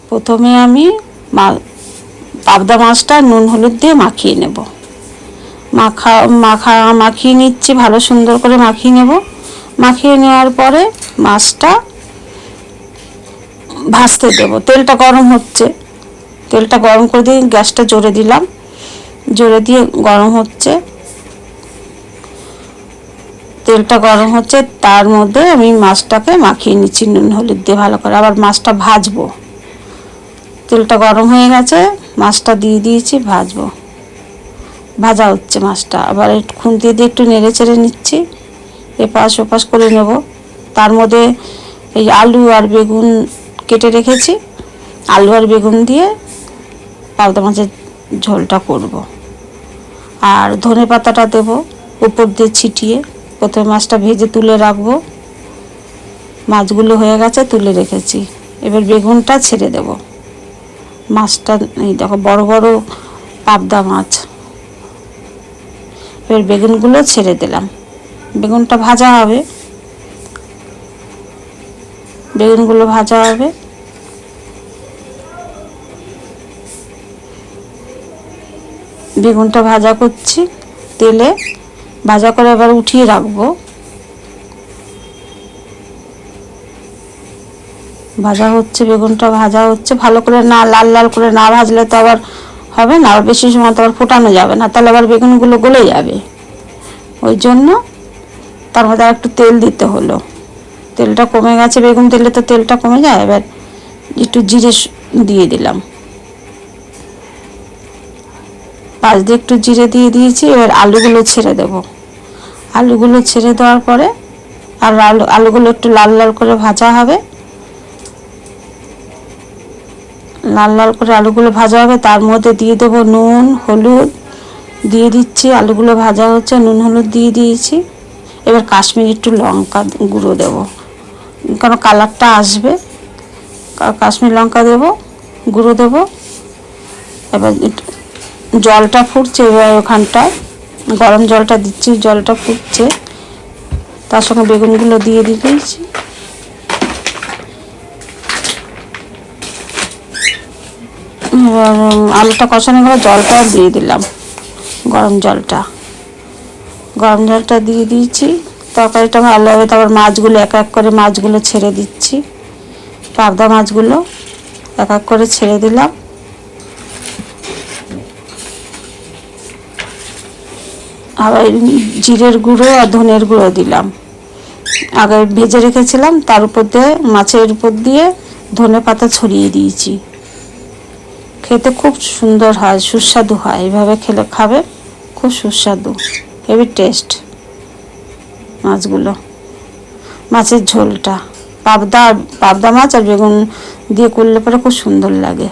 প্রথমে আমি পাবদা মাছটা নুন হলুদ দিয়ে মাখিয়ে নেব। মাখিয়ে নিচ্ছি, ভালো সুন্দর করে মাখিয়ে নেব। মাখিয়ে নেওয়ার পরে মাছটা ভাজতে দেব। তেলটা গরম হচ্ছে, তেলটা গরম করে দিয়ে গ্যাসটা জোরে দিলাম, জোরে দিয়ে গরম হচ্ছে, তেলটা গরম হচ্ছে, তার মধ্যে আমি মাছটাকে মাখিয়ে নিচ্ছি নুন হলুদ দিয়ে ভালো করে। আবার মাছটা ভাজবো, তেলটা গরম হয়ে গেছে, মাছটা দিয়ে দিয়েছি, ভাজা হচ্ছে মাছটা। আবার একটু খুন্তি দিয়ে একটু নেড়ে চেড়ে নিচ্ছি, এপাশ ওপাশ করে নেব। তার মধ্যে এই আলু আর বেগুন কেটে রেখেছি, আলু আর বেগুন দিয়ে পাবদা মাছের ঝোলটা করব। আর ধনে পাতাটা দেবো উপর দিয়ে ছিটিয়ে। প্রথমে মাছটা ভেজে তুলে রাখবো, মাছগুলো হয়ে গেছে তুলে রেখেছি। এবার বেগুনটা ছেড়ে দেব। মাছটা এই দেখো বড় বড় পাবদা মাছ। এবার বেগুনগুলো ছেড়ে দিলাম, বেগুনটা ভাজা হবে, বেগুনগুলো ভাজা হবে। বেগুনটা ভাজা করছি তেলে, ভাজা করে আবার উঠিয়ে রাখবো। ভাজা হচ্ছে, বেগুনটা ভাজা হচ্ছে ভালো করে, না লাল লাল করে না ভাজলে তো আবার হবে না, আর বেশি সময় তো আবার ফোটানো যাবে না, তাহলে আবার বেগুনগুলো গলে যাবে। ওই জন্য তার মধ্যে আর একটু তেল দিতে হলো। তেলটা কমে গেছে, বেগুন তেলে তো তেলটা কমে যায়। এবার একটু জিরে দিয়ে দিলাম, পাশ দিয়ে একটু জিরে দিয়ে দিয়েছি। এবার আলুগুলো ছেড়ে দেব। আলুগুলো ছেড়ে দেওয়ার পরে আর আলুগুলো একটু লাল লাল করে ভাজা হবে, লাল লাল করে আলুগুলো ভাজা হবে। তার মধ্যে দিয়ে দেবো নুন হলুদ, দিয়ে দিচ্ছি। আলুগুলো ভাজা হচ্ছে, নুন হলুদ দিয়ে দিয়েছি। এবার কাশ্মীরি একটু লঙ্কা গুঁড়ো দেবো, কারণ কালারটা আসবে, কাশ্মীরি লঙ্কা দেবো, গুঁড়ো দেবো। এবার জলটা ফুটছে, এবার ওখানটায় গরম জলটা দিচ্ছি, জলটা ফুটছে, তার সঙ্গে বেগুনগুলো দিয়ে দিয়েছি। এবার আলুটা কষানো করে জলটাও দিয়ে দিলাম, গরম জলটা দিয়ে দিয়েছি। তরকারিটা ভালো হবে। তারপর মাছগুলো এক এক করে মাছগুলো ছেড়ে দিচ্ছি, পাবদা মাছগুলো এক এক করে ছেড়ে দিলাম। আবার জিরের গুঁড়ো আর ধনের গুঁড়ো দিলাম, আগে ভেজে রেখেছিলাম, তার উপর দিয়ে মাছের উপর দিয়ে ধনে পাতা ছড়িয়ে দিয়েছি। খেতে খুব সুন্দর হয়, সুস্বাদু হয়, এভাবে খেলে খাবে, খুব সুস্বাদু, হেভি টেস্ট। মাছের ঝোলটা পাবদা মাছ আর বেগুন দিয়ে করলে পরে খুব সুন্দর লাগে।